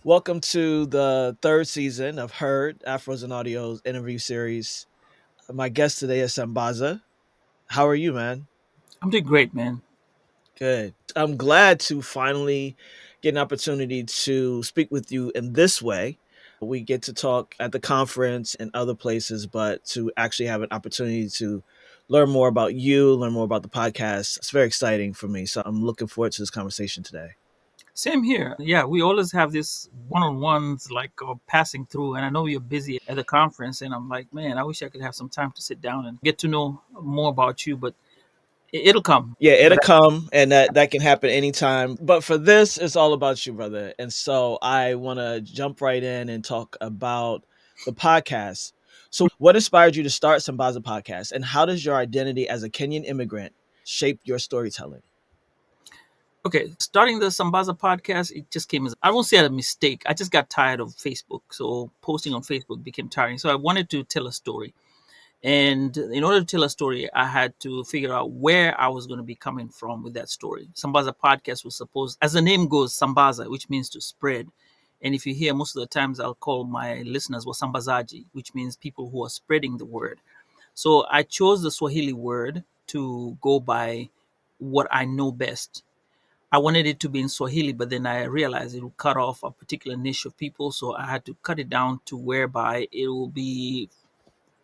Welcome to the third season of Heard, Afros and Audios interview series. My guest today is Sambaza. How are you, man? I'm doing great, man. Good. I'm glad to finally get an opportunity to speak with you in this way. We get to talk at the conference and other places, but to actually have an opportunity to learn more about you, learn more about the podcast, it's very exciting for me. So I'm looking forward to this conversation today. Same here. Yeah, we always have this one-on-ones passing through, and I know you're busy at the conference, and I'm like, man, I wish I could have some time to sit down and get to know more about you, but it'll come. Yeah, it'll But come, and that can happen anytime. But for this, it's all about you, brother. And so I want to jump right in and talk about the podcast. So, what inspired you to start Sambaza Podcast, and how does your identity as a Kenyan immigrant shape your storytelling? okay, starting the Sambaza podcast, it just came as I won't say a mistake. I just got tired of Facebook, so posting on Facebook became tiring. So I wanted to tell a story. And in order to tell a story, I had to figure out where I was going to be coming from with that story. Sambaza podcast was supposed, as the name goes, Sambaza, which means to spread. And if you hear, most of the times I'll call my listeners Wasambazaji, which means people who are spreading the word. So I chose the Swahili word to go by what I know best. I wanted it to be in Swahili, but then I realized it would cut off a particular niche of people. So I had to cut it down to whereby it will be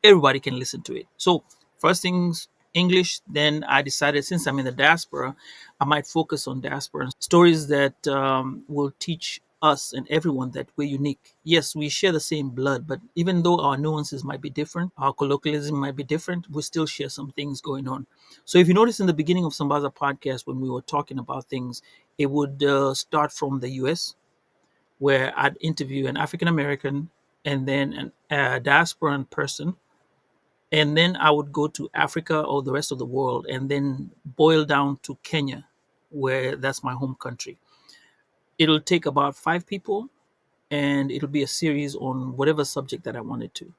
everybody can listen to it. So first things English. Then I decided, since I'm in the diaspora, I might focus on diaspora stories that will teach us and everyone that we're unique. Yes, we share the same blood, but even though our nuances might be different, our colloquialism might be different, we still share some things going on. So if you notice in the beginning of Sambaza podcast, when we were talking about things, it would start from the US, where I'd interview an African American and then a diasporan person, and then I would go to Africa or the rest of the world, and then boil down to Kenya, where that's my home country. It'll take about 5 people, and it'll be a series on whatever subject that I wanted to.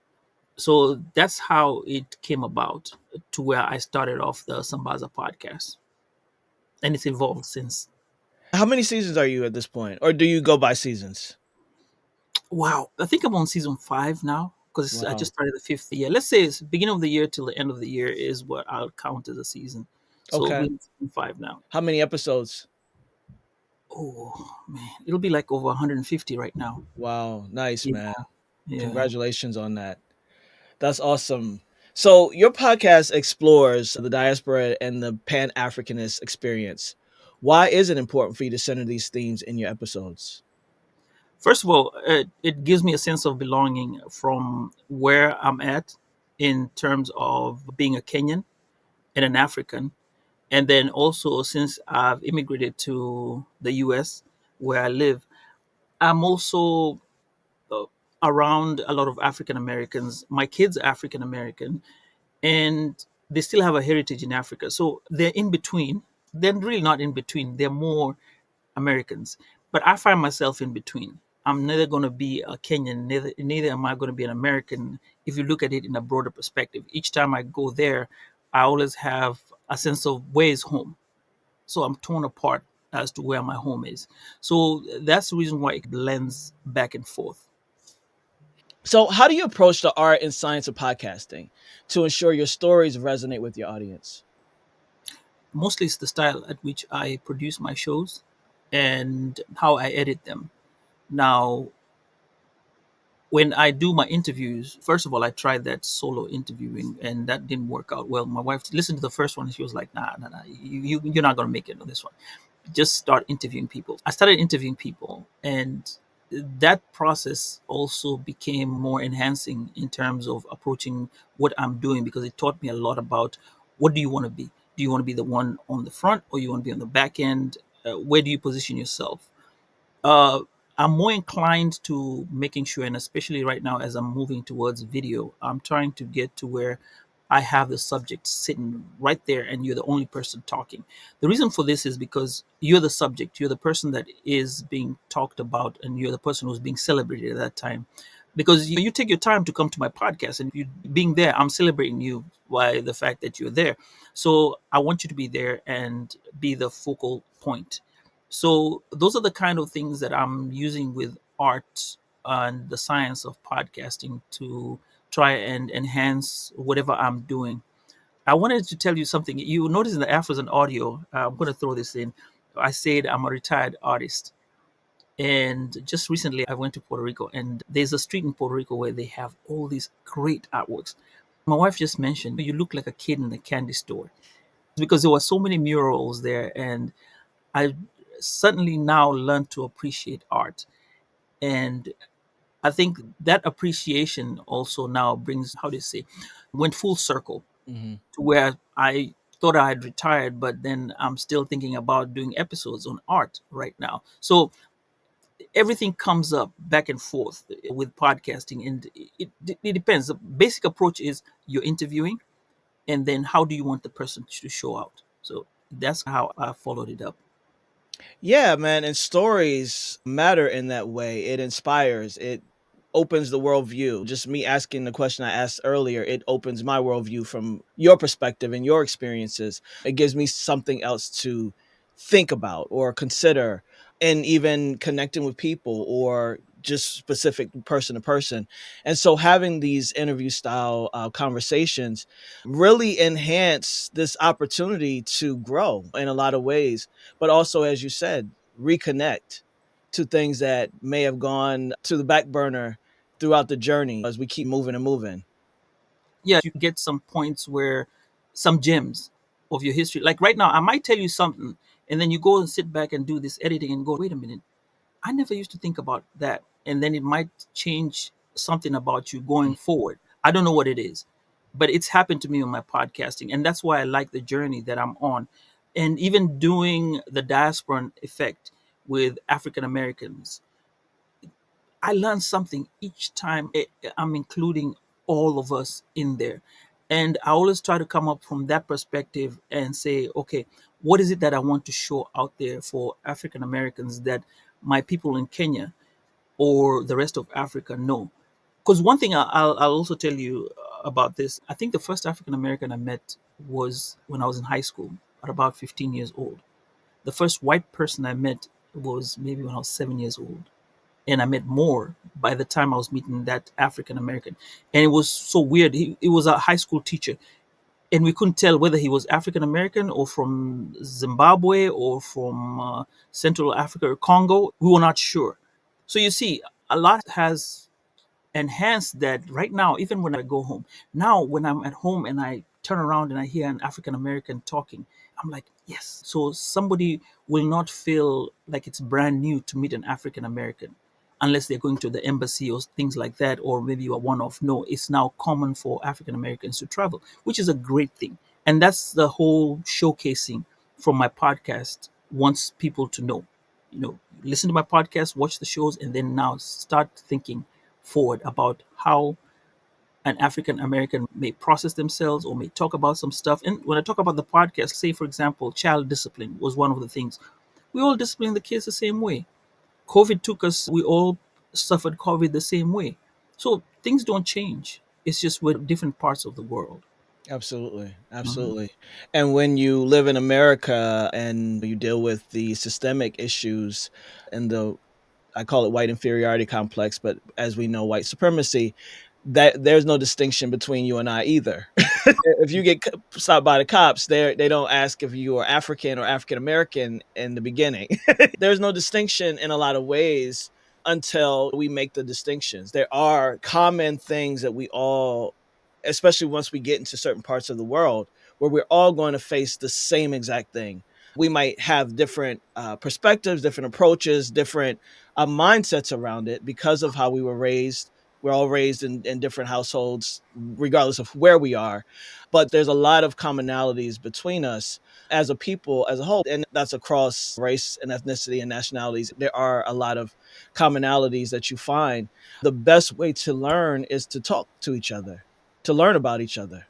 So that's how it came about to where I started off the Sambaza podcast, and it's evolved since. How many seasons are you at this point, or do you go by seasons? Wow, I think I'm on season 5 now because I Wow. just started the 5th year. Let's say it's beginning of the year till the end of the year is what I'll count as a season. So we're Okay. in season 5 now. How many episodes? Oh man, it'll be like over 150 right now. Wow. Nice, Yeah, man. yeah. Congratulations on that. That's awesome. So your podcast explores the diaspora and the Pan-Africanist experience. Why is it important for you to center these themes in your episodes? First of all, it gives me a sense of belonging from where I'm at in terms of being a Kenyan and an African. And then also, since I've immigrated to the US where I live, I'm also uh, around a lot of African Americans. My kids are African American, and they still have a heritage in Africa. So they're in between. They're really not in between. They're more Americans. But I find myself in between. I'm neither going to be a Kenyan, neither am I going to be an American. If you look at it in a broader perspective, each time I go there, I always have a sense of where is home. So I'm torn apart as to where my home is. So that's the reason why it blends back and forth. So how do you approach the art and science of podcasting to ensure your stories resonate with your audience? Mostly it's the style at which I produce my shows and how I edit them. Now, when I do my interviews, first of all, I tried that solo interviewing and that didn't work out well. My wife listened to the first one and she was like, nah, nah, nah, you're not going to make it on this one. Just start interviewing people. I started interviewing people, and that process also became more enhancing in terms of approaching what I'm doing because it taught me a lot about what do you want to be? Do you want to be the one on the front or you want to be on the back end? Where do you position yourself? uh, I'm more inclined to making sure, and especially right now as I'm moving towards video, I'm trying to get to where I have the subject sitting right there and you're the only person talking. The reason for this is because you're the subject, you're the person that is being talked about, and you're the person who's being celebrated at that time. Because you take your time to come to my podcast, and you being there, I'm celebrating you by the fact that you're there. So I want you to be there and be the focal point. So those are the kind of things that I'm using with art and the science of podcasting to try and enhance whatever I'm doing. I wanted to tell you something. You notice in the Afros and Audio, I'm going to throw this in. I said I'm a retired artist. And just recently, I went to Puerto Rico, and there's a street in Puerto Rico where they have all these great artworks. My wife just mentioned, you look like a kid in a candy store because there were so many murals there. And I suddenly now learned to appreciate art. And I think that appreciation also now brings, how do you say, went full circle Hmm. to where I thought I had retired, but then I'm still thinking about doing episodes on art right now. So everything comes up back and forth with podcasting, and it depends. The basic approach is you're interviewing, and then how do you want the person to show out? So that's how I followed it up. Yeah, man, and stories matter in that way. It inspires. It opens the worldview. Just me asking the question I asked earlier, it opens my worldview from your perspective and your experiences. It gives me something else to think about or consider, and even connecting with people or just specific person to person. And so having these interview style conversations really enhance this opportunity to grow in a lot of ways, but also, as you said, reconnect to things that may have gone to the back burner throughout the journey as we keep moving and moving. Yeah, you get some points where some gems of your history. Like right now, I might tell you something, and then you go and sit back and do this editing and go, wait a minute, I never used to think about that. And then it might change something about you going forward. I don't know what it is, but it's happened to me on my podcasting. And that's why I like the journey that I'm on. And even doing the diaspora effect with African Americans, I learn something each time I'm including all of us in there. And I always try to come up from that perspective and say, okay, what is it that I want to show out there for African Americans that my people in Kenya or the rest of Africa know? Because one thing I'll also tell you about this, I think the first African American I met was when I was in high school at about 15 years old. The first white person I met was maybe when I was 7 years old, and I met more by the time I was meeting that African American. And it was so weird. He was a high school teacher, and we couldn't tell whether he was African American or from Zimbabwe or from Central Africa or Congo. We were not sure. So you see, a lot has enhanced that right now, even when I go home. Now, when I'm at home and I turn around and I hear an African American talking, I'm like, yes. So somebody will not feel like it's brand new to meet an African American unless they're going to the embassy or things like that, or maybe a one off. No, it's now common for African Americans to travel, which is a great thing. And that's the whole showcasing from my podcast wants people to know. Listen to my podcast, watch the shows, and then now start thinking forward about how an African American may process themselves or may talk about some stuff. And when I talk about the podcast, say for example, child discipline was one of the things. We all discipline the kids the same way. COVID took us, we all suffered COVID the same way. So things don't change. It's just we're different parts of the world. Absolutely. Mhm. Absolutely. And when you live in America and you deal with the systemic issues and the, I call it white inferiority complex, but as we know, white supremacy, that there's no distinction between you and I either. If you get stopped by the cops, they don't ask if you are African or African American in the beginning. There's no distinction in a lot of ways until we make the distinctions. There are common things that we all, especially once we get into certain parts of the world, where we're all going to face the same exact thing. We might have different perspectives, different approaches, different mindsets around it because of how we were raised. We're all raised in different households, regardless of where we are. But there's a lot of commonalities between us as a people as a whole. And that's across race and ethnicity and nationalities. There are a lot of commonalities that you find. The best way to learn is to talk to each other, to learn about each other.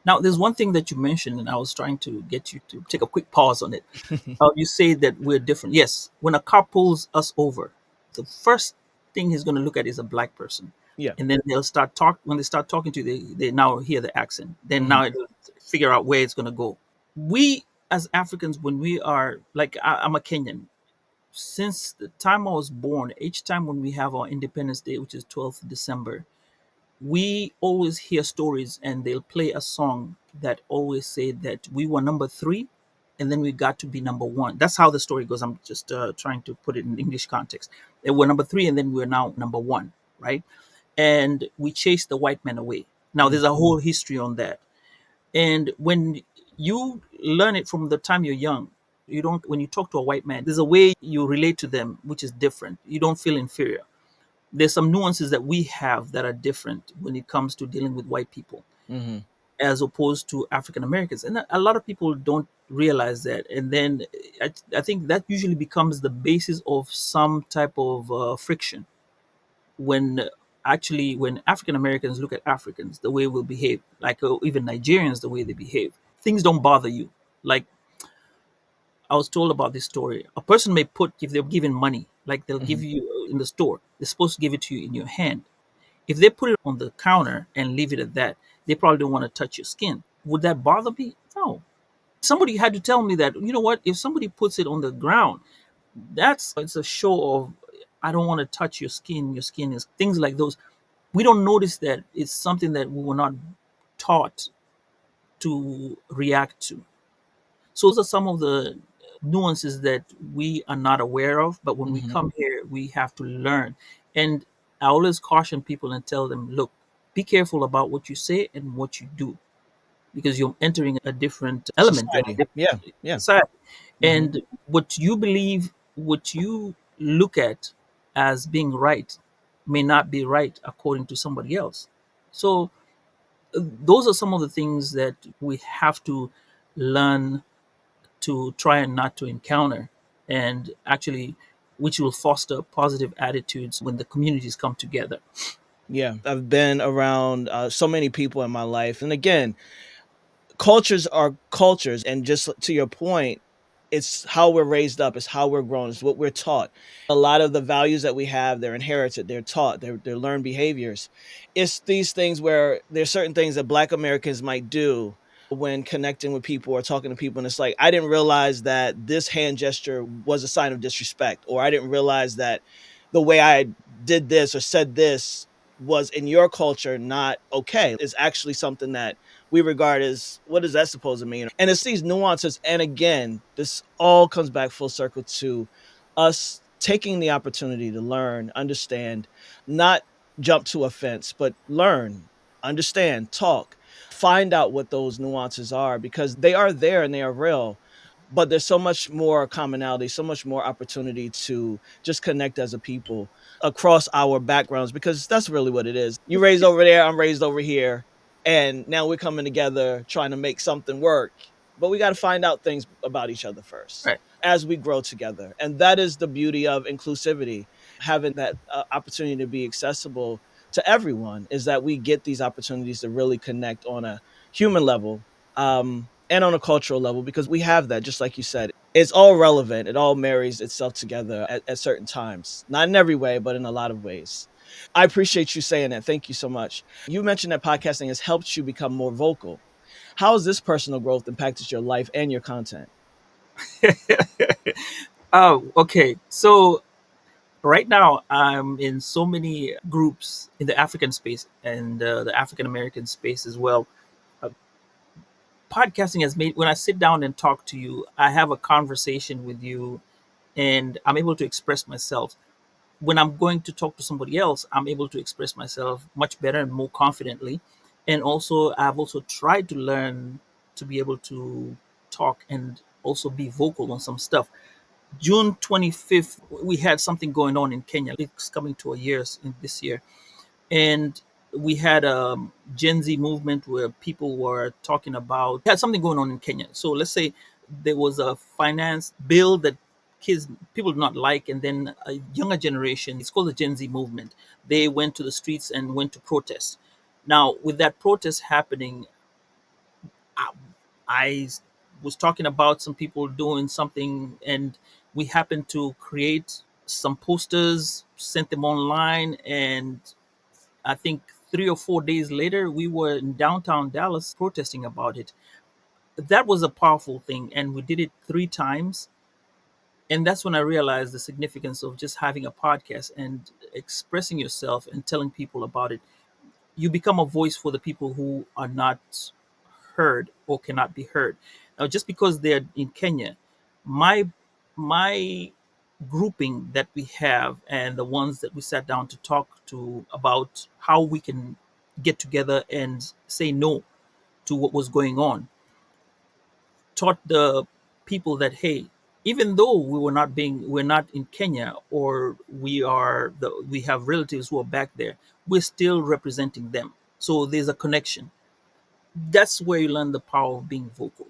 Now, there's one thing that you mentioned, and I was trying to get you to take a quick pause on it. You say that we're different. Yes, when a car pulls us over, the first thing he's going to look at is a black person, Yeah. and then they'll start talk. When they start talking to you, they now hear the accent. Then Mhm. now it'll figure out where it's going to go. We as Africans, when we are like, I'm a Kenyan. since the time I was born, each time when we have our Independence Day, which is 12th December, we always hear stories and they'll play a song that always say that we were number three and then we got to be number one. That's how the story goes. I'm just trying to put it in English context. They were number three and then we're now number one, right? And we chased the white man away. Now, Mhm. there's a whole history on that. And when you learn it from the time you're young, you don't, when you talk to a white man, there's a way you relate to them, which is different. You don't feel inferior. There's some nuances that we have that are different when it comes to dealing with white people Mhm. as opposed to African Americans. And a lot of people don't realize that. And then I think that usually becomes the basis of some type of friction when when African Americans look at Africans, the way we'll behave, like even Nigerians, the way they behave, things don't bother you. Like I was told about this story. A person may put, if they're given money, like they'll give Mhm. you in the store, they're supposed to give it to you in your hand. If they put it on the counter and leave it at that, they probably don't want to touch your skin. Would that bother me? No. Somebody had to tell me that, you know what, if somebody puts it on the ground, that's it's a show of I don't want to touch your skin. Your skin is things like those. We don't notice that it's something that we were not taught to react to. So those are some of the nuances that we are not aware of. But when we Mhm. come here, we have to learn. And I always caution people and tell them, look, be careful about what you say and what you do because you're entering a different element in a Society. different Yeah. Yeah. society. Mhm. And what you believe, what you look at as being right may not be right according to somebody else. So those are some of the things that we have to learn to try and not to encounter, and actually which will foster positive attitudes when the communities come together. Yeah. I've been around so many people in my life. And again, cultures are cultures. And just to your point, it's how we're raised up, it's how we're grown, it's what we're taught. A lot of the values that we have, they're inherited, they're taught, they're learned behaviors. It's these things where there's certain things that Black Americans might do when connecting with people or talking to people. And it's like, I didn't realize that this hand gesture was a sign of disrespect, or I didn't realize that the way I did this or said this was in your culture not okay. It's actually something that we regard as what is that supposed to mean? And it's these nuances. And again, this all comes back full circle to us taking the opportunity to learn, understand, not jump to offense, but learn, understand, talk, find out what those nuances are because they are there and they are real. But there's so much more commonality, so much more opportunity to just connect as a people across our backgrounds because that's really what it is. You raised over there, I'm raised over here, and now we're coming together trying to make something work. But we got to find out things about each other first Right. as we grow together. And that is the beauty of inclusivity, having that opportunity to be accessible to everyone is that we get these opportunities to really connect on a human level and on a cultural level because we have that, just like you said. It's all relevant. It all marries itself together at certain times. Not in every way, but in a lot of ways. I appreciate you saying that. Thank you so much. You mentioned that podcasting has helped you become more vocal. How has this personal growth impacted your life and your content? Oh, okay. So right now I'm in so many groups in the African space and the African American space as well. Uh, Podcasting has made, when I sit down and talk to you, I have a conversation with you and I'm able to express myself. When I'm going to talk to somebody else, I'm able to express myself much better and more confidently. And also, I've also tried to learn to be able to talk and also be vocal on some stuff. June 25th, we had something going on in Kenya. It's coming to a year in this year. And we had a Gen Z movement where people were talking about, had something going on in Kenya. So let's say there was a finance bill that kids, people did not like. And then a younger generation, it's called the Gen Z movement. They went to the streets and went to protest. Now, with that protest happening, I, I was talking about some people doing something, and we happened to create some posters, sent them online, and I think 3 or 4 days later, we were in downtown Dallas protesting about it. That was a powerful thing, and we did it 3 times. And that's when I realized the significance of just having a podcast and expressing yourself and telling people about it. You become a voice for the people who are not heard or cannot be heard. Now, just because they're in Kenya, my my grouping that we have and the ones that we sat down to talk to about how we can get together and say no to what was going on taught the people that, hey, even though we're not in Kenya, or we have relatives who are back there, we're still representing them. So there's a connection. That's where you learn the power of being vocal.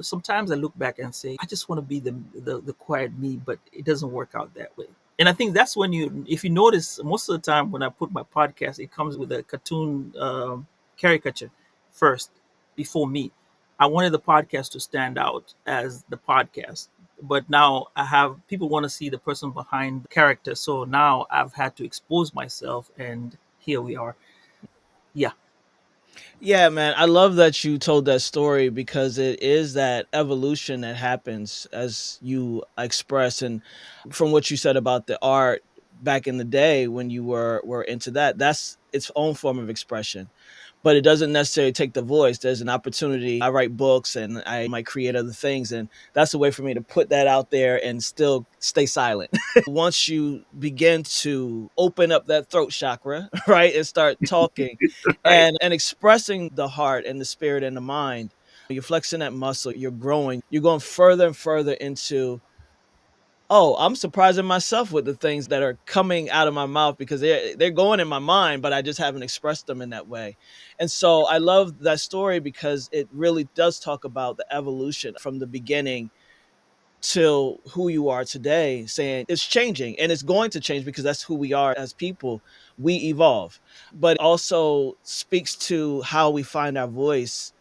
Sometimes I look back and say, I just want to be the quiet me, but it doesn't work out that way. And I think that's when if you notice, most of the time when I put my podcast, it comes with a cartoon caricature first before me. I wanted the podcast to stand out as the podcast, but now I have people want to see the person behind the character. So now I've had to expose myself, and here we are. Yeah, Yeah, man, I love that you told that story because it is that evolution that happens as you express. And from what you said about the art back in the day when you were into that, that's its own form of expression. But it doesn't necessarily take the voice. There's an opportunity. I write books and I might create other things, and that's a way for me to put that out there and still stay silent. Once you begin to open up that throat chakra, right, and start talking right. and expressing the heart and the spirit and the mind, you're flexing that muscle, you're growing, you're going further and further into, oh, I'm surprising myself with the things that are coming out of my mouth because they're going in my mind, but I just haven't expressed them in that way. And so I love that story because it really does talk about the evolution from the beginning till who you are today, saying it's changing and it's going to change because that's who we are as people. We evolve. But also speaks to how we find our voice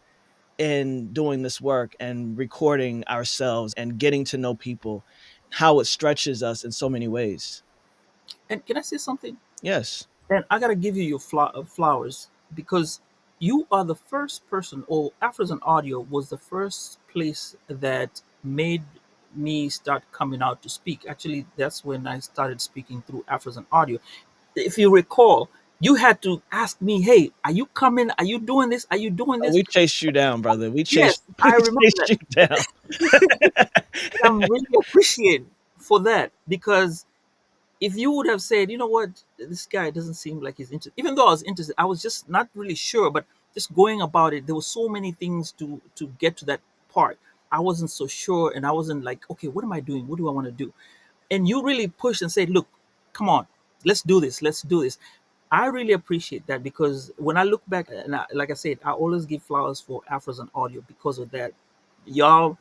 in doing this work and recording ourselves and getting to know people, how it stretches us in so many ways. And can I say something? Yes. And I gotta give you your flowers, because you are the first person, or Afros and Audio was the first place that made me start coming out to speak. Actually, that's when I started speaking through Afros and Audio. If you recall, you had to ask me, "Hey, are you coming? Are you doing this? Are you doing this?" We chased you down, brother. We chased Yes, we I remember chased that, you down. and I'm really appreciative for that, because if you would have said, you know what, this guy doesn't seem like he's interested, even though I was interested, I was just not really sure, but just going about it, there were so many things to get to that part. I wasn't so sure, and I wasn't like, okay, what am I doing? What do I want to do? And you really pushed and said, look, come on, let's do this, let's do this. I really appreciate that, because when I look back, and like I said, I always give flowers for Afros and Audio because of that. Y'all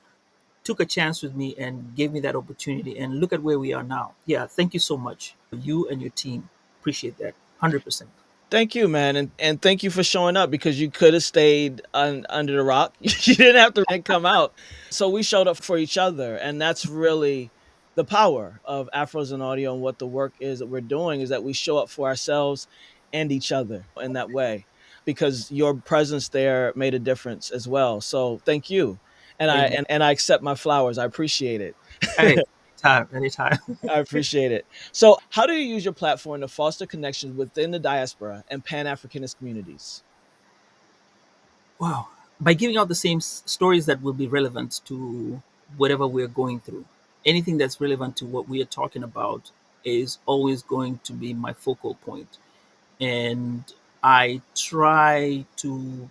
took a chance with me and gave me that opportunity, and look at where we are now. Yeah, thank you so much, you and your team. Appreciate that 100%. Thank you, man, and thank you for showing up because you could have stayed under the rock. You didn't have to come out. So we showed up for each other, and that's really the power of Afros and Audio and what the work is that we're doing is that we show up for ourselves and each other in that way because your presence there made a difference as well. So thank you, and Amen. I accept my flowers. I appreciate it. Hey, anytime, anytime. I appreciate it. So, how do you use your platform to foster connections within the diaspora and Pan Africanist communities? Wow. By giving out the same stories that will be relevant to whatever we're going through, anything that's relevant to what we are talking about is always going to be my focal point. And I try to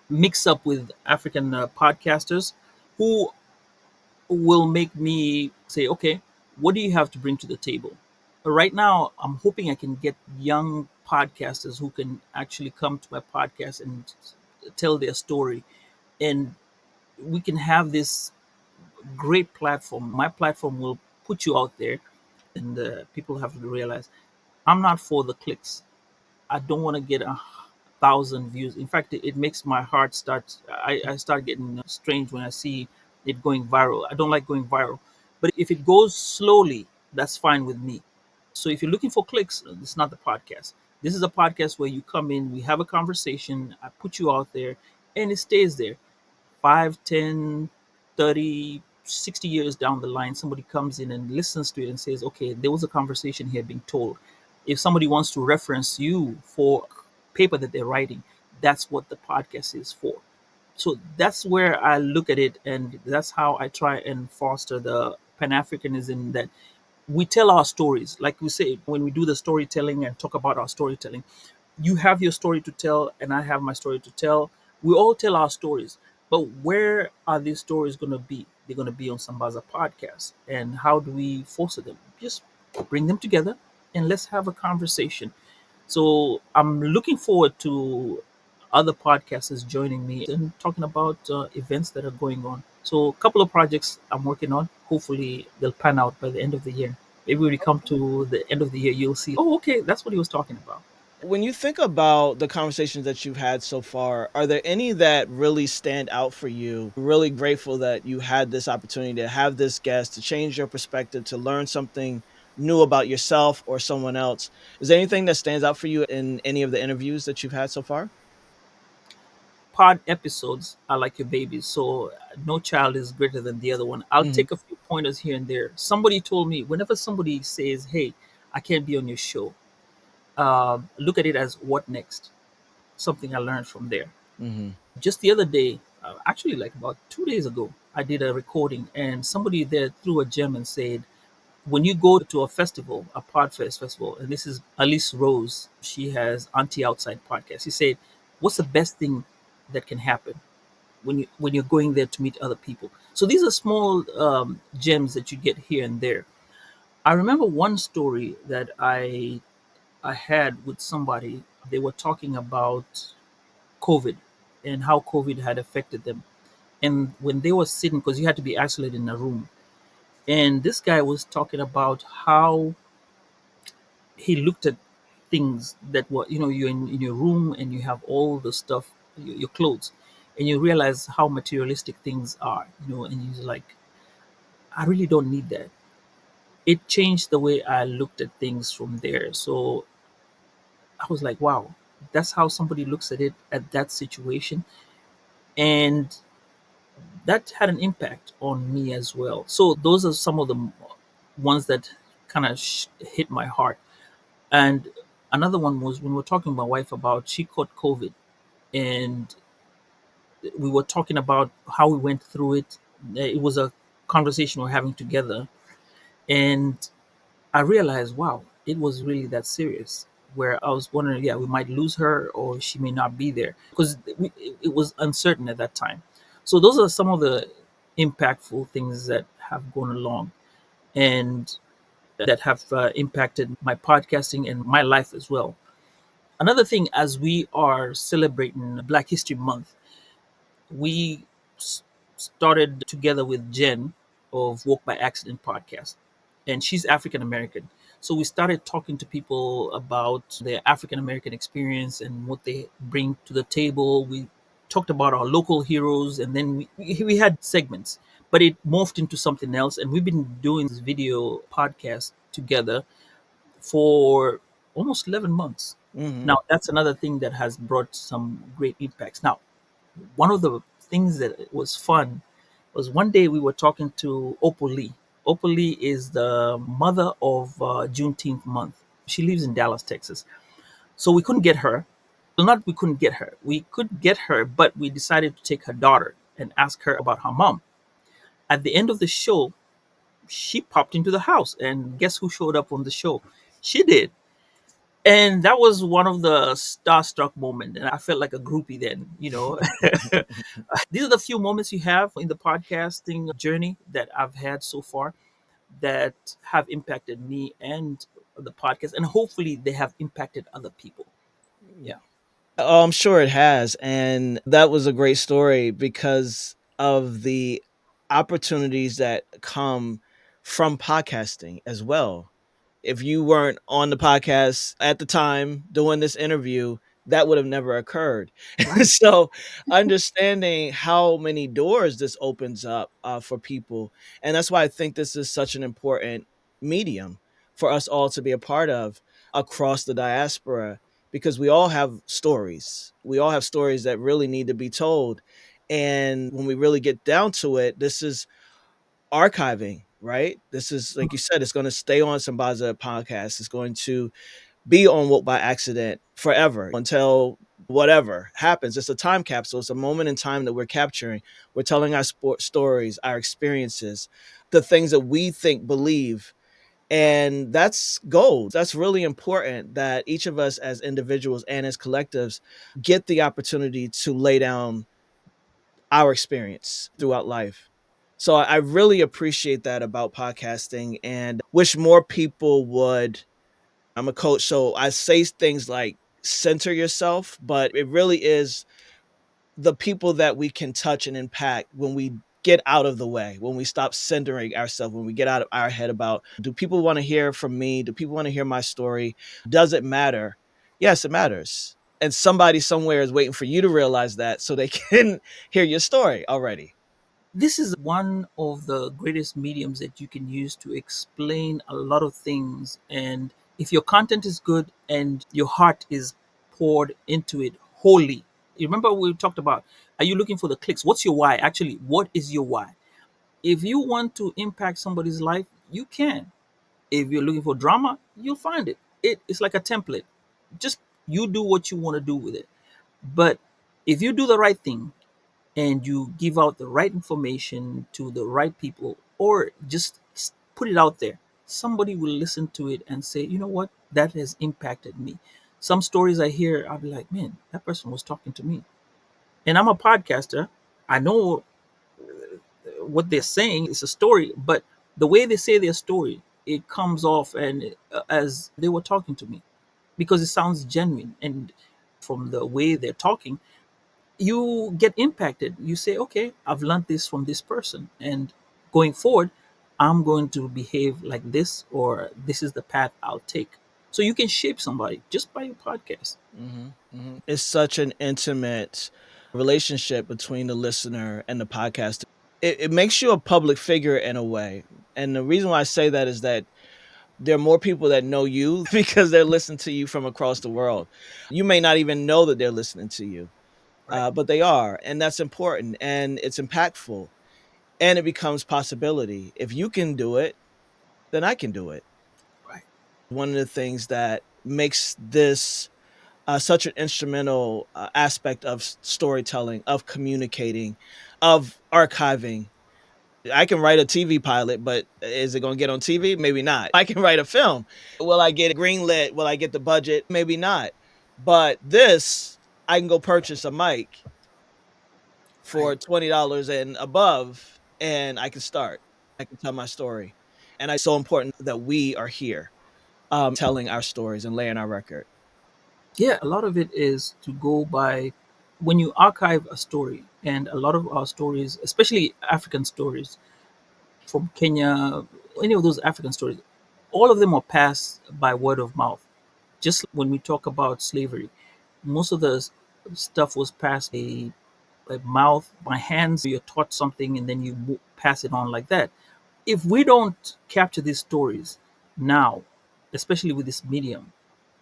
mix up with African podcasters who will make me say, okay, what do you have to bring to the table? But right now, I'm hoping I can get young podcasters who can actually come to my podcast and tell their story. And we can have this great platform. My platform will put you out there, and people have to realize I'm not for the clicks. I don't want to get 1,000 views. In fact, it makes my heart start. I start getting strange when I see it going viral. I don't like going viral, but if it goes slowly, that's fine with me. So if you're looking for clicks, this is not the podcast. This is a podcast where you come in, we have a conversation, I put you out there, and it stays there. 5, 10, 30. 60 years down the line, somebody comes in and listens to it and says, okay, there was a conversation here being told. If somebody wants to reference you for paper that they're writing, that's what the podcast is for. So that's where I look at it, and that's how I try and foster the Pan-Africanism, that we tell our stories. Like we say, when we do the storytelling and talk about our storytelling, you have your story to tell, and I have my story to tell. We all tell our stories, but where are these stories going to be? They're going to be on Sambaza Podcast. And how do we foster them? Just bring them together and let's have a conversation. So I'm looking forward to other podcasters joining me and talking about events that are going on. So a couple of projects I'm working on. Hopefully they'll pan out by the end of the year. Maybe when we come to the end of the year, you'll see, oh, okay, that's what he was talking about. When you think about the conversations that you've had so far, are there any that really stand out for you? Really grateful that you had this opportunity to have this guest, to change your perspective, to learn something new about yourself or someone else. Is there anything that stands out for you in any of the interviews that you've had so far? Pod episodes are like your babies, so no child is greater than the other one. I'll Hmm. take a few pointers here and there. Somebody told me, whenever somebody says, hey, I can't be on your show, look at it as what next? Something I learned from there. Hmm. Just the other day, actually like about 2 days ago, I did a recording, and somebody there threw a gem and said, when you go to a festival, a Podfest festival, and this is Alice Rose, she has Anti Outside podcast. She said, what's the best thing that can happen when you're going there to meet other people? So these are small gems that you get here and there. I remember one story that I had with somebody. They were talking about COVID and how COVID had affected them. And when they were sitting, because you had to be isolated in a room, and this guy was talking about how he looked at things that were, you're in your room and you have all the stuff, your clothes, and you realize how materialistic things are, and you're like, I really don't need that. It changed the way I looked at things from there. So I was like, wow, that's how somebody looks at it at that situation. And that had an impact on me as well. So those are some of the ones that kind of hit my heart. And another one was when we were talking to my wife about she caught COVID, and we were talking about how we went through it. It was a conversation we're having together, and I realized, wow, it was really that serious. Where I was wondering, yeah, we might lose her or she may not be there because it was uncertain at that time. So those are some of the impactful things that have gone along and that have impacted my podcasting and my life as well. Another thing, as we are celebrating Black History Month, we started together with Jen of Walk by Accident podcast, and she's African American. So we started talking to people about their African American experience and what they bring to the table. We talked about our local heroes, and then we had segments, but it morphed into something else. And we've been doing this video podcast together for almost 11 months. Hmm. Now, that's another thing that has brought some great impacts. Now, one of the things that was fun was one day we were talking to Opoli. Opoli is the mother of Juneteenth month. She lives in Dallas, Texas. So we couldn't get her. Well, not we couldn't get her. We could get her, but we decided to take her daughter and ask her about her mom. At the end of the show, she popped into the house, and guess who showed up on the show? She did. And that was one of the starstruck moments, and I felt like a groupie then. These are the few moments you have in the podcasting journey that I've had so far that have impacted me and the podcast, and hopefully they have impacted other people. Yeah. Oh, I'm sure it has. And that was a great story because of the opportunities that come from podcasting as well. If you weren't on the podcast at the time doing this interview, that would have never occurred. Right. So, understanding how many doors this opens up for people. And that's why I think this is such an important medium for us all to be a part of across the diaspora, because we all have stories. We all have stories that really need to be told. And when we really get down to it, this is archiving, right? This is, like you said, it's going to stay on Sambaza Podcast. It's going to be on Woke by Accident forever until whatever happens. It's a time capsule. It's a moment in time that we're capturing. We're telling our stories, our experiences, the things that we think, believe. And that's gold. That's really important that each of us as individuals and as collectives get the opportunity to lay down our experience throughout life. So I really appreciate that about podcasting and wish more people would. I'm a coach, so I say things like center yourself, but it really is the people that we can touch and impact when we get out of the way, when we stop centering ourselves, when we get out of our head about, do people want to hear from me? Do people want to hear my story? Does it matter? Yes, it matters. And somebody somewhere is waiting for you to realize that so they can hear your story already. This is one of the greatest mediums that you can use to explain a lot of things. And if your content is good and your heart is poured into it wholly, you remember we talked about, are you looking for the clicks? What's your why? Actually, what is your why? If you want to impact somebody's life, you can. If you're looking for drama, you'll find it. It's like a template. Just you do what you want to do with it. But if you do the right thing and you give out the right information to the right people, or just put it out there, somebody will listen to it and say, you know what, that has impacted me. Some stories I hear, I'll be like, man, that person was talking to me. And I'm a podcaster. I know what they're saying is a story, but the way they say their story, it comes off and as they were talking to me, because it sounds genuine. And from the way they're talking, you get impacted. You say, okay, I've learned this from this person, and going forward, I'm going to behave like this, or this is the path I'll take. So you can shape somebody just by your podcast. It's such an intimate relationship between the listener and the podcast. It makes you a public figure in a way. And the reason why I say that is that there are more people that know you because they're listening to you from across the world. You may not even know that they're listening to you, Right. but they are. And that's important and it's impactful and it becomes possibility. If you can do it, then I can do it. Right. One of the things that makes this such an instrumental aspect of storytelling, of communicating, of archiving. I can write a TV pilot, but is it going to get on TV? Maybe not. I can write a film. Will I get it greenlit? Will I get the budget? Maybe not. But this, I can go purchase a mic for Right. $20 and above, and I can start. I can tell my story. And it's so important that we are here telling our stories and laying our record. Yeah, a lot of it is to go by when you archive a story, and a lot of our stories, especially African stories from Kenya, any of those African stories, all of them are passed by word of mouth. Just like when we talk about slavery, most of the stuff was passed by mouth, by hands. You're taught something and then you pass it on like that. If we don't capture these stories now, especially with this medium,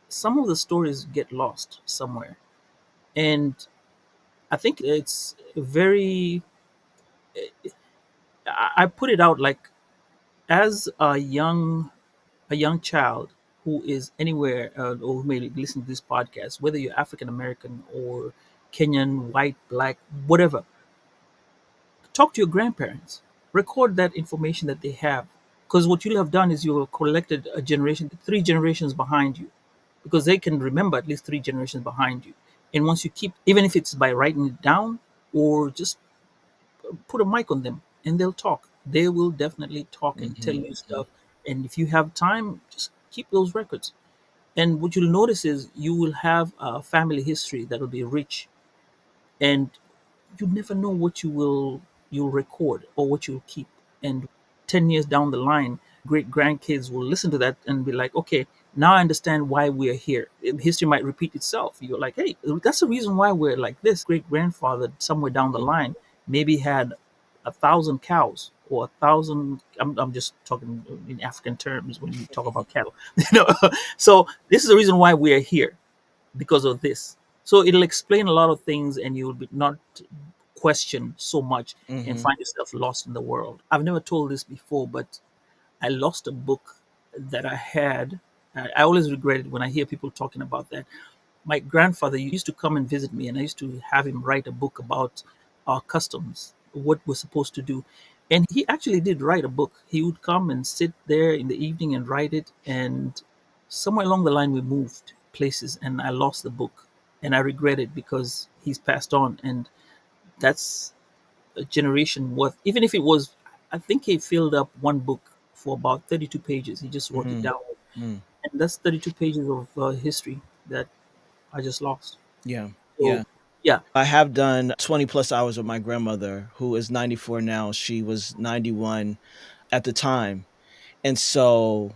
some of the stories get lost somewhere. And I think it's very, I put it out like, as a young child who is anywhere or who may listen to this podcast, whether you're African American or Kenyan, white, black, whatever, talk to your grandparents. Record that information that they have. Because what you'll have done is you'll have collected a generation, 3 generations behind you, because they can remember at least 3 generations behind you. And once you keep, even if it's by writing it down or just put a mic on them and they'll talk. They will definitely talk and tell Mhm, you mhm, stuff. And if you have time, just keep those records. And what you'll notice is you will have a family history that will be rich, and you never know what you'll record or what you'll keep. And 10 years down the line, great grandkids will listen to that and be like, okay, now I understand why we're here. History might repeat itself. You're like, hey, that's the reason why we're like this. Great grandfather somewhere down the mhm, line maybe had 1,000 cows or 1,000. I'm just talking in African terms when you talk about cattle. So this is the reason why we are here, because of this. So it'll explain a lot of things, and you'll be not question so much and Hmm. find yourself lost in the world. I've never told this before, but I lost a book that I had. I always regret it when I hear people talking about that. My grandfather used to come and visit me, and I used to have him write a book about our customs, what we're supposed to do. And he actually did write a book. He would come and sit there in the evening and write it. And somewhere along the line, we moved places, and I lost the book. And I regret it because he's passed on. And that's a generation worth, even if it was, I think he filled up one book for about 32 pages. He just wrote it Hmm. down. And that's 32 pages of history that I just lost. Yeah. So, Yeah. yeah, I have done 20 plus hours with my grandmother, who is 94 now. She was 91 at the time. And so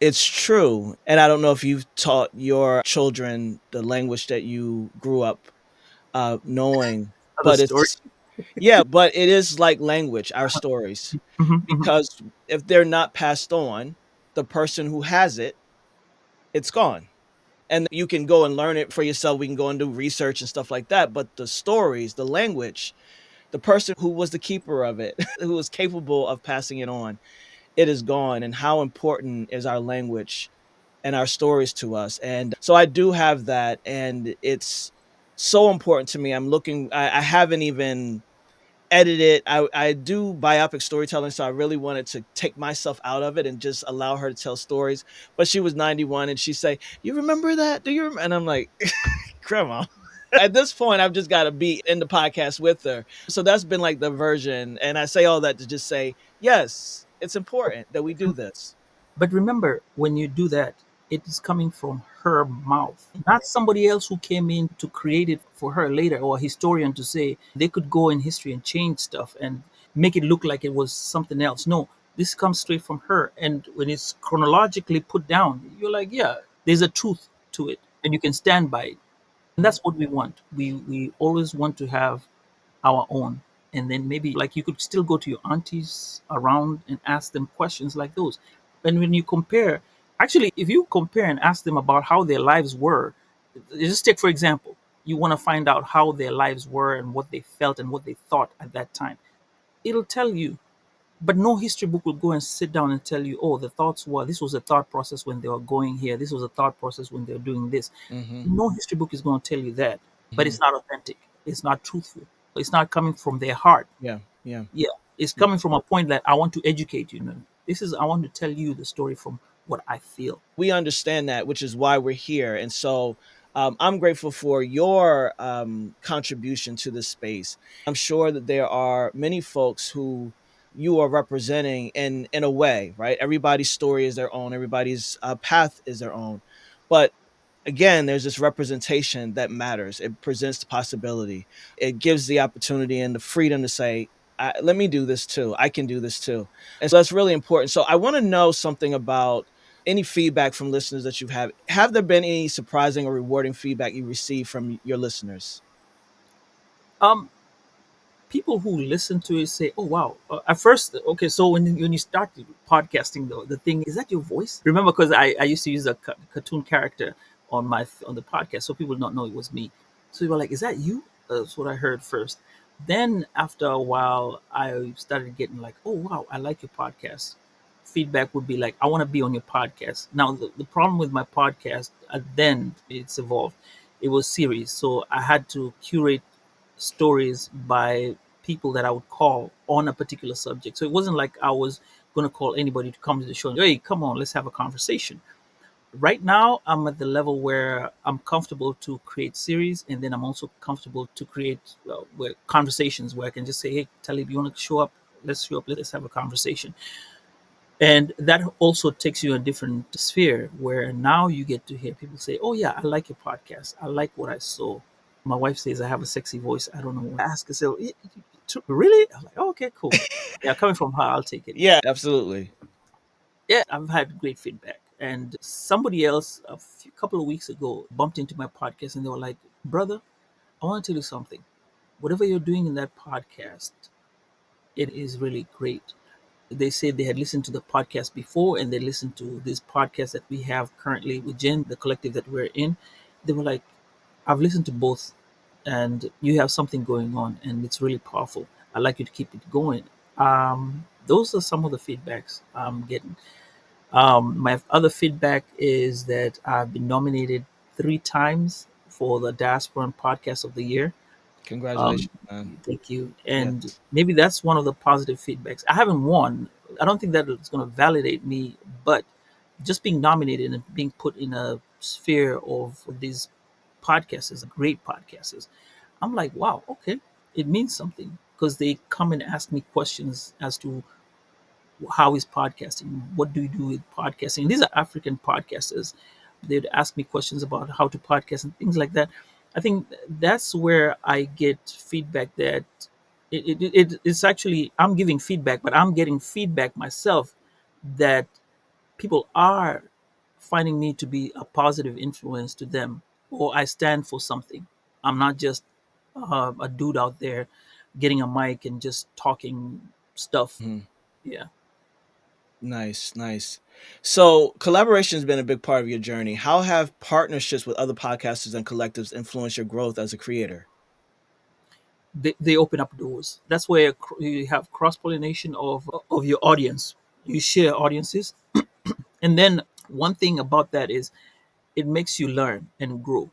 it's true. And I don't know if you've taught your children the language that you grew up knowing, other but story. it's, yeah, but it is like language, our stories, Mhm, mhm. because if they're not passed on, the person who has it, it's gone. And you can go and learn it for yourself. We can go and do research and stuff like that. But the stories, the language, the person who was the keeper of it, who was capable of passing it on, it is gone. And how important is our language and our stories to us? And so I do have that, and it's so important to me. I haven't even edit it. I do biopic storytelling, so I really wanted to take myself out of it and just allow her to tell stories. But she was 91, and she say, "You remember that? Do you?" And I'm like, "Grandma." At this point, I've just got to be in the podcast with her. So that's been like the version. And I say all that to just say, yes, it's important that we do this. But remember, when you do that, it is coming from her mouth, not somebody else who came in to create it for her later, or a historian to say they could go in history and change stuff and make it look like it was something else. No, this comes straight from her. And when it's chronologically put down, you're like, yeah, there's a truth to it, and you can stand by it. And that's what we want. We always want to have our own. And then maybe like you could still go to your aunties around and ask them questions like those. And when you compare, actually, if you compare and ask them about how their lives were, just take for example, you want to find out how their lives were and what they felt and what they thought at that time. It'll tell you, but no history book will go and sit down and tell you, oh, the thoughts were, this was a thought process when they were going here, this was a thought process when they were doing this. Hmm. No history book is going to tell you that, but Hmm. it's not authentic, it's not truthful, it's not coming from their heart. Yeah. Yeah. Yeah, it's coming from a point that I want to educate you. This is, I want to tell you the story from what I feel. We understand that, which is why we're here. And so I'm grateful for your contribution to this space. I'm sure that there are many folks who you are representing in a way, right? Everybody's story is their own, everybody's path is their own. But again, there's this representation that matters. It presents the possibility, it gives the opportunity and the freedom to say, let me do this too. I can do this too. And so that's really important. So I want to know something about any feedback from listeners that you've had. Have there been any surprising or rewarding feedback you received from your listeners? Um, People who listen to it say, "Oh wow!" At first, okay, so when you start podcasting, though, the thing is that your voice. Remember, because I used to use a cartoon character on the podcast, so people don't know it was me. So they were like, "Is that you?" That's what I heard first. Then after a while, I started getting like, "Oh wow, I like your podcast." Feedback would be like, "I want to be on your podcast." Now the problem with my podcast, then it's evolved. It was series, so I had to curate stories by people that I would call on a particular subject. So it wasn't like I was going to call anybody to come to the show and, hey, come on, let's have a conversation. Right now, I'm at the level where I'm comfortable to create series, and then I'm also comfortable to create conversations where I can just say, hey, Talib, you want to show up? Let's show up, let's have a conversation. And that also takes you a different sphere where now you get to hear people say, oh, yeah, I like your podcast. I like what I saw. My wife says I have a sexy voice. I don't know what. I ask her, so, really? I'm like, oh, okay, cool. Yeah, coming from her, I'll take it. Yeah, absolutely. Yeah, I've had great feedback. And somebody else couple of weeks ago bumped into my podcast and they were like, brother, I want to tell you something. Whatever you're doing in that podcast, it is really great. They said they had listened to the podcast before and they listened to this podcast that we have currently with Jen, the collective that we're in. They were like, I've listened to both. and you have something going on and it's really powerful. I'd like you to keep it going. Those are some of the feedbacks I'm getting. My other feedback is that I've been nominated 3 times for the Diaspora Podcast of the Year. Um, Congratulations, man. Thank you. Yes. And maybe that's one of the positive feedbacks. I haven't won. I don't think that it's going to validate me, but just being nominated and being put in a sphere of these podcasters, great podcasters, I'm like, wow, okay, it means something because they come and ask me questions as to how is podcasting, what do you do with podcasting. These are African podcasters. They'd ask me questions about how to podcast and things like that. I think that's where I get feedback that it's actually, I'm giving feedback, but I'm getting feedback myself that people are finding me to be a positive influence to them, or I stand for something. I'm not just a dude out there getting a mic and just talking stuff. Mhm. Yeah. Nice, nice. So, collaboration has been a big part of your journey. How have partnerships with other podcasters and collectives influenced your growth as a creator? They open up doors. That's where you have cross pollination of your audience. You share audiences, and then one thing about that is it makes you learn and grow.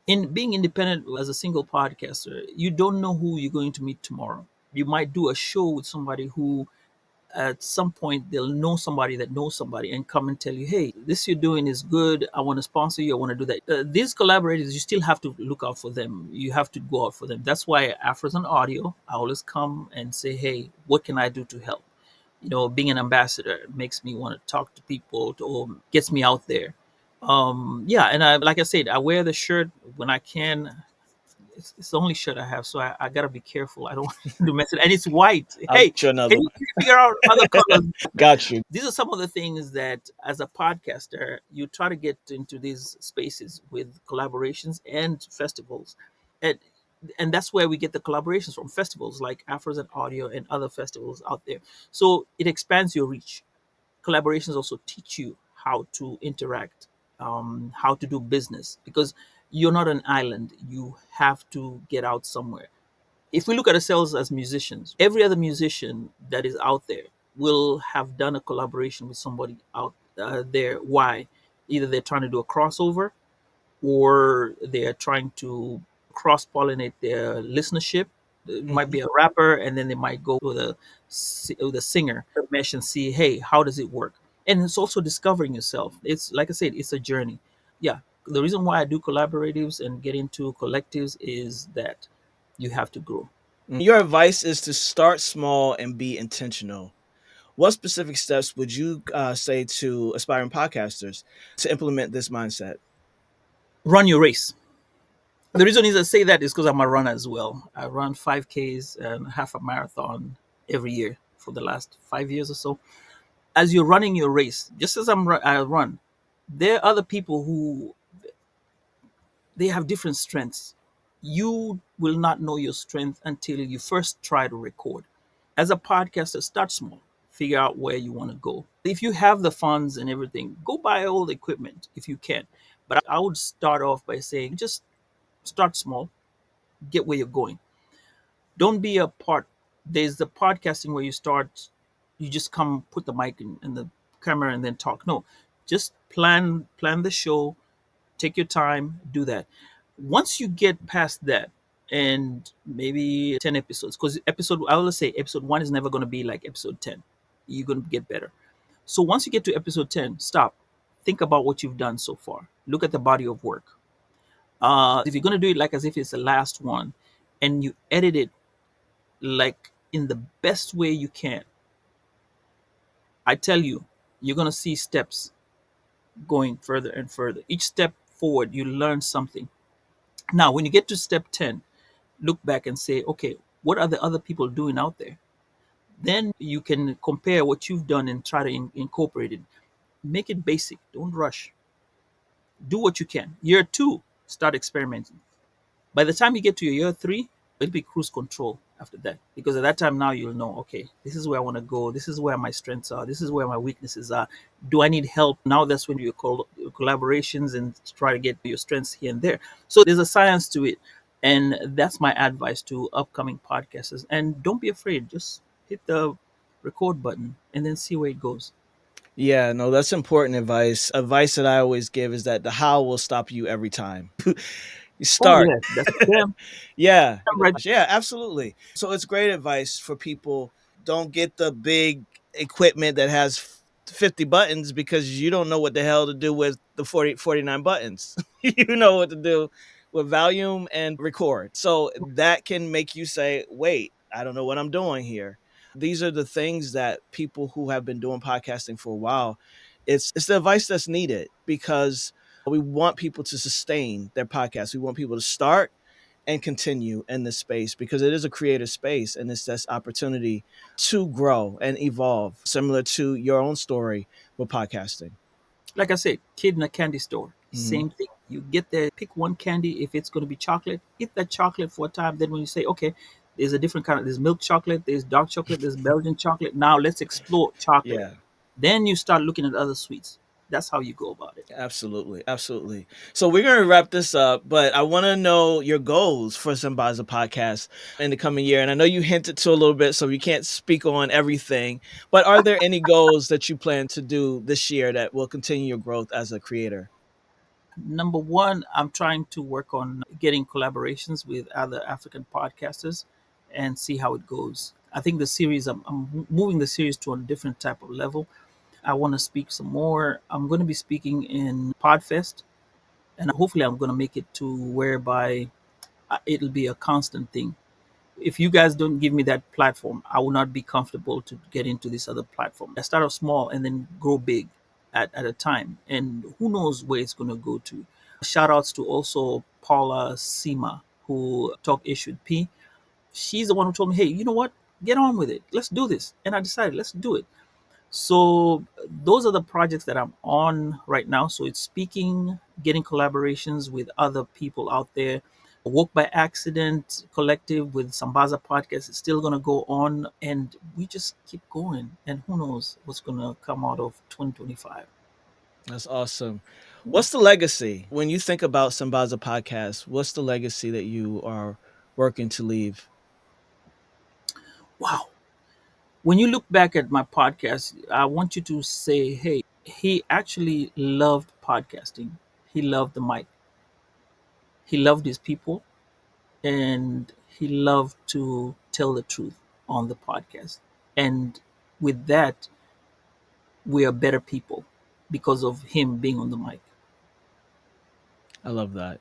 In being independent as a single podcaster, you don't know who you're going to meet tomorrow. You might do a show with somebody who at some point they'll know somebody that knows somebody and come and tell you, hey, this you're doing is good, I want to sponsor you, I want to do that. These collaborators, you still have to look out for them, you have to go out for them. That's why Afros and Audio, I always come and say, hey, what can I do to help? Being an ambassador makes me want to talk to people, or gets me out there. Yeah, and I, like I said, I wear the shirt when I can. It's the only shirt I have, so I gotta be careful. I don't want to mess it. And it's white. I'll Hey, get you another can you figure out other colors? one. Got you. These are some of the things that, as a podcaster, you try to get into these spaces with collaborations and festivals, and that's where we get the collaborations from festivals like Afros and Audio and other festivals out there. So it expands your reach. Collaborations also teach you how to interact, how to do business, because you're not an island. You have to get out somewhere. If we look at ourselves as musicians, every other musician that is out there will have done a collaboration with somebody out there. Why? Either they're trying to do a crossover, or they're trying to cross pollinate their listenership. It might Mhm. be a rapper, and then they might go with a singer mesh and see, hey, how does it work? And it's also discovering yourself. It's like I said, it's a journey. Yeah, the reason why I do collaboratives and get into collectives is that you have to grow. Your advice is to start small and be intentional. What specific steps would you say to aspiring podcasters to implement this mindset? Run your race. The reason is I say that is because I'm a runner as well. I run 5Ks and half a marathon every year for the last 5 years or so. As you're running your race, just as I run, there are other people who they have different strengths. You will not know your strength until you first try to record. As a podcaster, start small. Figure out where you want to go. If you have the funds and everything, go buy all the equipment if you can. But I would start off by saying just start small, get where you're going. Don't be a part. There's the podcasting where you start, you just come put the mic in the camera and then talk. No, just plan the show, take your time, do that. Once you get past that, and maybe 10 episodes, because I always say episode 1 is never going to be like episode 10. You're going to get better. So once you get to episode 10, stop, think about what you've done so far, look at the body of work. If you're going to do it like as if it's the last one, and you edit it like in the best way you can, I tell you, you're going to see steps going further and further. Each step forward, you learn something. Now, when you get to step 10, look back and say, okay, what are the other people doing out there? Then you can compare what you've done and try to incorporate it. Make it basic. Don't rush. Do what you can. Year 2, start experimenting. By the time you get to your year 3, it'll be cruise control. after that, because at that time now you'll know, okay, this is where I want to go, this is where my strengths are, this is where my weaknesses are. Do I need help? Now that's when you call your collaborations and try to get your strengths here and there. So there's a science to it, and that's my advice to upcoming podcasters. And don't be afraid, just hit the record button and then see where it goes. Yeah, no, that's important advice. Advice that I always give is that the how will stop you every time. You Oh start. yeah, that's them. Yeah, Right. yeah, absolutely. So it's great advice for people. Don't get the big equipment that has 50 buttons because you don't know what the hell to do with the 49 buttons. You know what to do with volume and record. So that can make you say, wait, I don't know what I'm doing here. These are the things that people who have been doing podcasting for a while, it's the advice that's needed because we want people to sustain their podcast. We want people to start and continue in this space because it is a creative space and it's this opportunity to grow and evolve, similar to your own story with podcasting. Like I said, kid in a candy store, Hmm. same thing. You get there, pick one candy. If it's going to be chocolate, eat that chocolate for a time. Then when you say, okay, there's a different kind of, there's milk chocolate, there's dark chocolate, there's Belgian chocolate. Now let's explore chocolate. Yeah, Then you start looking at other sweets. That's how you go about it. absolutely. Absolutely. So we're going to wrap this up, but I want to know your goals for Sambaza Podcast in the coming year. And I know you hinted to a little bit, so you can't speak on everything, but are there any goals that you plan to do this year that will continue your growth as a creator? Number one, I'm trying to work on getting collaborations with other African podcasters and see how it goes. I think the series, I'm moving the series to a different type of level. I want to speak some more. I'm going to be speaking in Podfest, and hopefully, I'm going to make it to whereby it'll be a constant thing. If you guys don't give me that platform, I will not be comfortable to get into this other platform. I start off small and then grow big at a time, and who knows where it's going to go to. Shout outs to also Paula Sima, who talk ish with P. She's the one who told me, hey, you know what? Get on with it. Let's do this. And I decided, let's do it. So those are the projects that I'm on right now. So it's speaking, getting collaborations with other people out there. Walk by Accident Collective with Sambaza Podcast is still going to go on, and we just keep going. And who knows what's going to come out of 2025? That's awesome. What's the legacy when you think about Sambaza Podcast? What's the legacy that you are working to leave? Wow. When you look back at my podcast, I want you to say, hey, he actually loved podcasting. He loved the mic. He loved his people, and he loved to tell the truth on the podcast. And with that, we are better people because of him being on the mic. I love that.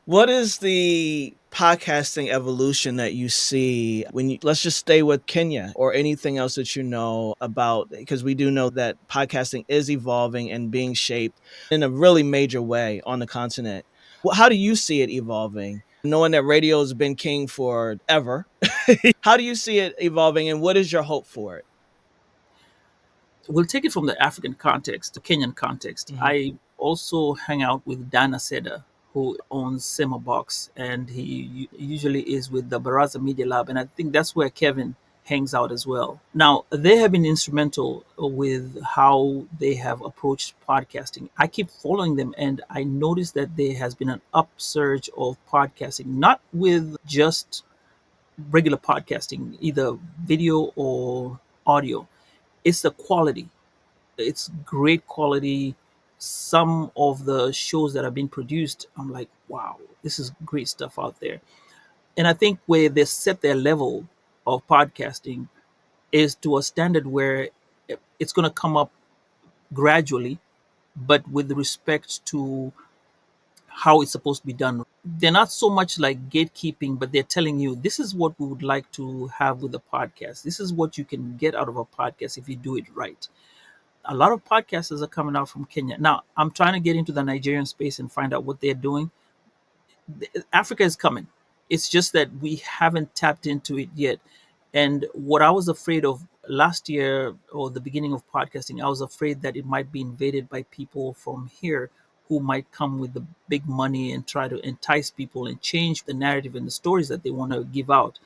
What is the podcasting evolution that you see when you, let's just stay with Kenya or anything else that you know about, because we do know that podcasting is evolving and being shaped in a really major way on the continent. How do you see it evolving? Knowing that radio has been king forever, how do you see it evolving and what is your hope for it? We'll take it from the African context to Kenyan context. Hmm. I also hang out with Dana Seda, who owns Box, and he usually is with the Baraza Media Lab, and I think that's where Kevin hangs out as well. Now, they have been instrumental with how they have approached podcasting. I keep following them, and I noticed that there has been an upsurge of podcasting, not with just regular podcasting, either video or audio. It's the quality. It's great quality. Some of the shows that have been produced, I'm like, wow, this is great stuff out there. And I think where they set their level of podcasting is to a standard where it's going to come up gradually, but with respect to how it's supposed to be done. They're not so much like gatekeeping, but they're telling you this is what we would like to have with a podcast. This is what you can get out of a podcast if you do it right. A lot of podcasters are coming out from Kenya. Now, I'm trying to get into the Nigerian space and find out what they're doing. Africa is coming. It's just that we haven't tapped into it yet. And what I was afraid of last year or the beginning of podcasting, I was afraid that it might be invaded by people from here who might come with the big money and try to entice people and change the narrative and the stories that they want to give out.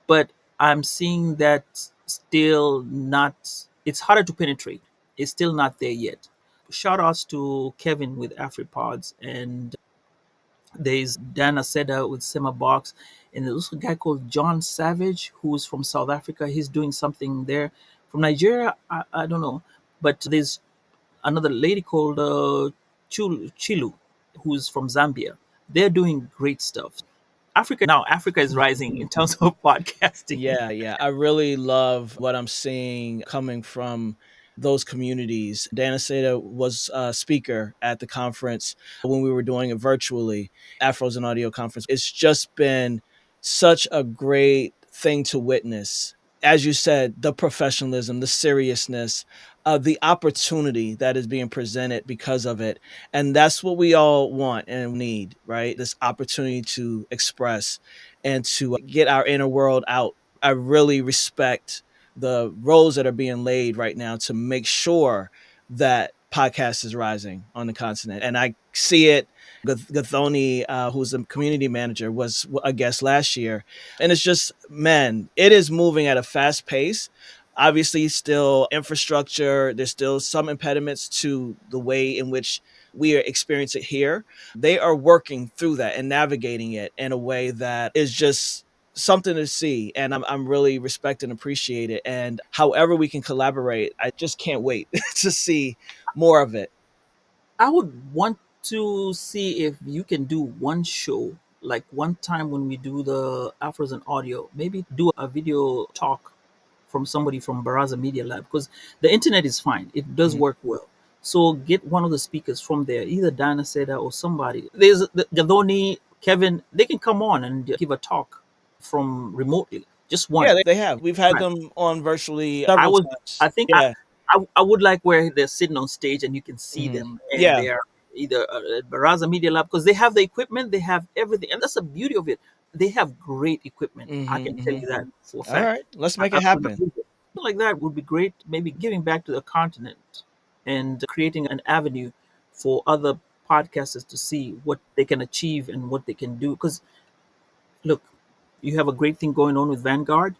But I'm seeing that still not, it's harder to penetrate. It's still not there yet. Shout outs to Kevin with AfriPods, and there's Dana Seda with Sema Box, and there's also a guy called John Savage who's from South Africa. He's doing something there. From Nigeria, I don't know. But there's another lady called Chilu, who's from Zambia. They're doing great stuff. Africa is rising in terms of podcasting. Yeah, yeah. I really love what I'm seeing coming from those communities. Dana Seda was a speaker at the conference when we were doing it virtually, Afros and Audio conference. It's just been such a great thing to witness. As you said, the professionalism, the seriousness, the opportunity that is being presented because of it. And that's what we all want and need, right? This opportunity to express and to get our inner world out. I really respect the roles that are being laid right now to make sure that podcast is rising on the continent. And I see it. Gathoni, who's the community manager, was a guest last year. And it's just, man, it is moving at a fast pace. Obviously, still infrastructure, there's still some impediments to the way in which we are experiencing it here. They are working through that and navigating it in a way that is just something to see, and I'm really respect and appreciate it, and however we can collaborate, I just can't wait to see more of it. I would want to see if you can do one show, like one time when we do the Afros and Audio, maybe do a video talk from somebody from Baraza Media Lab, because the internet is fine. It does Mhm. work well. So get one of the speakers from there, either Dana Seda or somebody. There's the Gadoni, Kevin, they can come on and give a talk from remotely. Just Yeah, one. they have. We've had Right. them on virtually I several was, I times. think Yeah. I would like where they're sitting on stage and you can see Hmm. them, and Yeah. they are either at Baraza Media Lab, because they have the equipment, they have everything, and that's the beauty of it. They have great equipment. I Hmm. can tell Hmm. you that for a All fact. right, let's I, make I it couldn't happen. believe it. Something like that would be great. Maybe giving back to the continent and creating an avenue for other podcasters to see what they can achieve and what they can do. Because look, you have a great thing going on with Vanguard,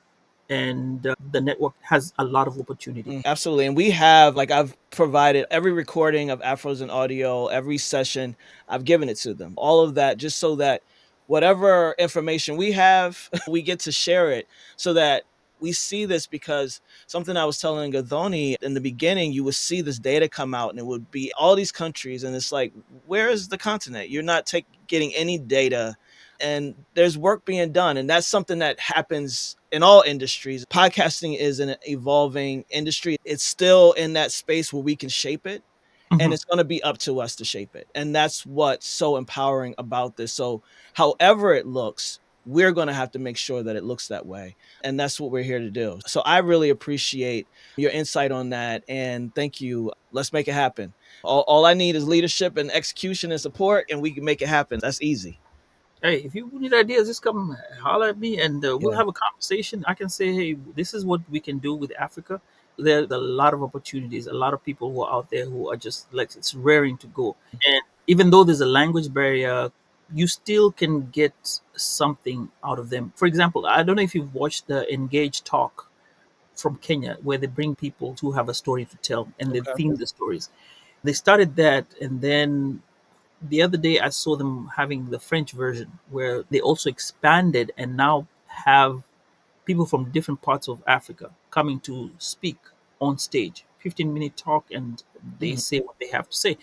and the network has a lot of opportunity. Absolutely. And we have, like, I've provided every recording of Afros and Audio, every session, I've given it to them. All of that, just so that whatever information we have, we get to share it so that we see this, because something I was telling Gadoni in the beginning, you would see this data come out and it would be all these countries. And it's like, where is the continent? You're not getting any data, and there's work being done, and that's something that happens in all industries. Podcasting is an evolving industry. It's still in that space where we can shape it, and Mhm. it's going to be up to us to shape it, and that's what's so empowering about this. So however it looks, we're going to have to make sure that it looks that way, and that's what we're here to do. So I really appreciate your insight on that, and thank you. Let's make it happen. All I need is leadership and execution and support, and we can make it happen. That's easy. Hey, if you need ideas, just come holler at me, and we'll Yeah. have a conversation. I can say, hey, this is what we can do with Africa. There's a lot of opportunities, a lot of people who are out there who are just like, it's raring to go. And even though there's a language barrier, you still can get something out of them. For example, I don't know if you've watched the Engage Talk from Kenya, where they bring people who have a story to tell and they Okay. theme the stories. They started that, and then the other day I saw them having the French version where they also expanded and now have people from different parts of Africa coming to speak on stage. 15-minute talk, and they Mhm. say what they have to say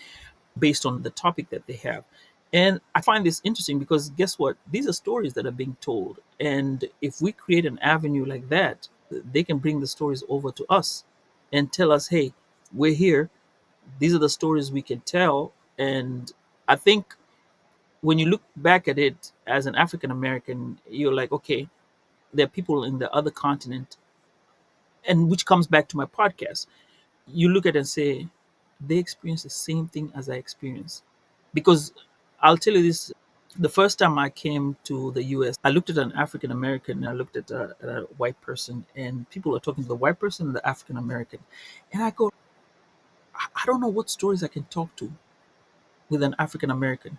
based on the topic that they have. And I find this interesting because guess what? These are stories that are being told. And if we create an avenue like that, they can bring the stories over to us and tell us, hey, we're here. These are the stories we can tell. And I think when you look back at it as an African American, you're like, okay, there are people in the other continent, and which comes back to my podcast. You look at it and say, they experience the same thing as I experience. Because I'll tell you this, the first time I came to the US, I looked at an African American, I looked at a white person, and people are talking to the white person and the African American. And I go, I don't know what stories I can talk to. with an African American,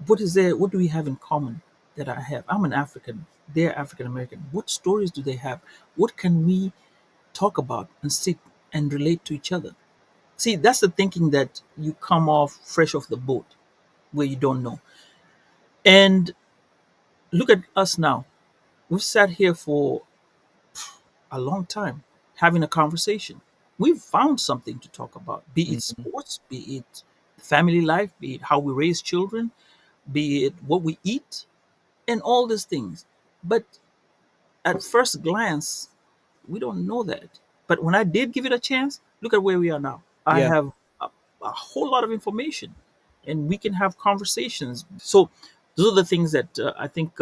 what is there? What do we have in common that I have? I'm an African. They're African American. What stories do they have? What can we talk about and sit and relate to each other? See, that's the thinking that you come off fresh off the boat where you don't know. And look at us now. We've sat here for a long time having a conversation. We've found something to talk about, be it Mhm. sports, be it family life, be it how we raise children, be it what we eat, and all these things. But at first glance, we don't know that. But when I did give it a chance, look at where we are now. I Yeah. have a whole lot of information and we can have conversations. So, those are the things that I think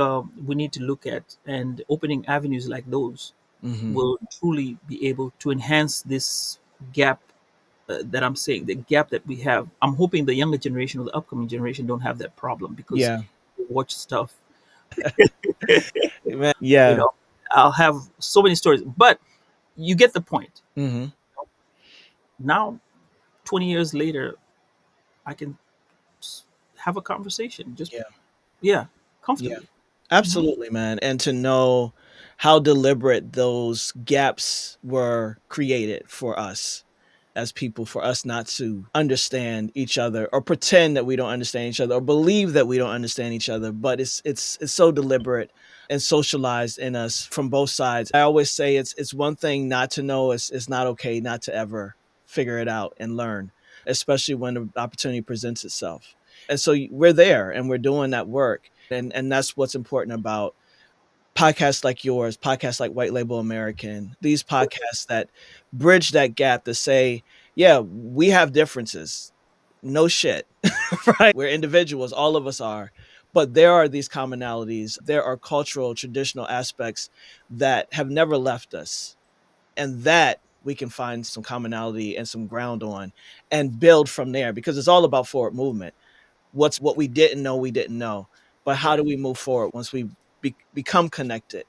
we need to look at, and opening avenues like those Hmm. will truly be able to enhance this gap that I'm saying, the gap that we have. I'm hoping the younger generation or the upcoming generation don't have that problem because Yeah. they watch stuff, Man. you Yeah. know. I'll have so many stories, but you get the point. Hmm. Now, 20 years later, I can have a conversation just, Yeah. yeah, Yeah. comfortably. Mhm. Absolutely, man. And to know how deliberate those gaps were created for us as people, for us not to understand each other or pretend that we don't understand each other or believe that we don't understand each other, but it's so deliberate and socialized in us from both sides. I always say it's one thing not to know. It's not okay not to ever figure it out and learn, especially when the opportunity presents itself. And so we're there and we're doing that work. And that's what's important about podcasts like yours, podcasts like White Label American, these podcasts that bridge that gap to say, yeah, we have differences. No shit, right? We're individuals, all of us are. But there are these commonalities. There are cultural, traditional aspects that have never left us. And that we can find some commonality and some ground on and build from there because it's all about forward movement. What we didn't know, but how Right, do we move forward once we become connected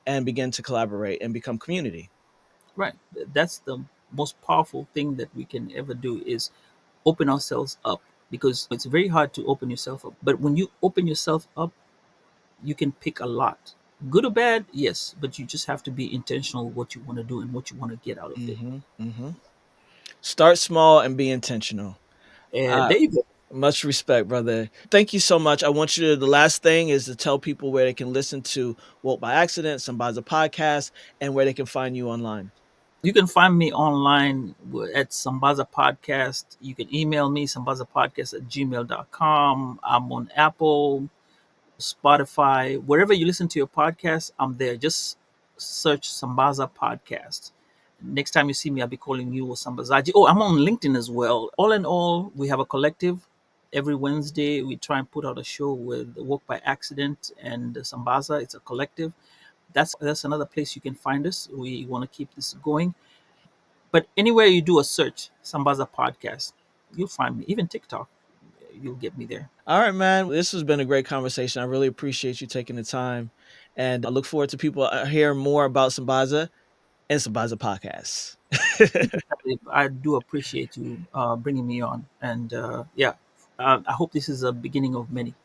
and begin to collaborate and become community? right. That's the most powerful thing that we can ever do is open ourselves up, because it's very hard to open yourself up. But when you open yourself up, you can pick a lot. Good or bad, yes, but you just have to be intentional with what you want to do and what you want to get out of it. Hmm. Hmm. Start small and be intentional. And uh, there you go. Much respect, brother. Thank you so much. I want you to, the last thing is to tell people where they can listen to Woke by Accident, Sambaza Podcast, and where they can find you online. You can find me online at Sambaza Podcast. You can email me, sambazapodcast at gmail.com. I'm on Apple, Spotify, wherever you listen to your podcast, I'm there. Just search Sambaza Podcast. Next time you see me, I'll be calling you Sambazaji. Oh, I'm on LinkedIn as well. All in all, we have a collective. Every Wednesday, we try and put out a show with Walk by Accident and Sambaza. It's a collective. That's another place you can find us. We want to keep this going. But anywhere you do a search, Sambaza Podcast, you'll find me. Even TikTok, you'll get me there. All right, man. This has been a great conversation. I really appreciate you taking the time, and I look forward to people hearing more about Sambaza and Sambaza Podcast. Thank you, Talib. I do appreciate you bringing me on. And yeah, I hope this is a beginning of many.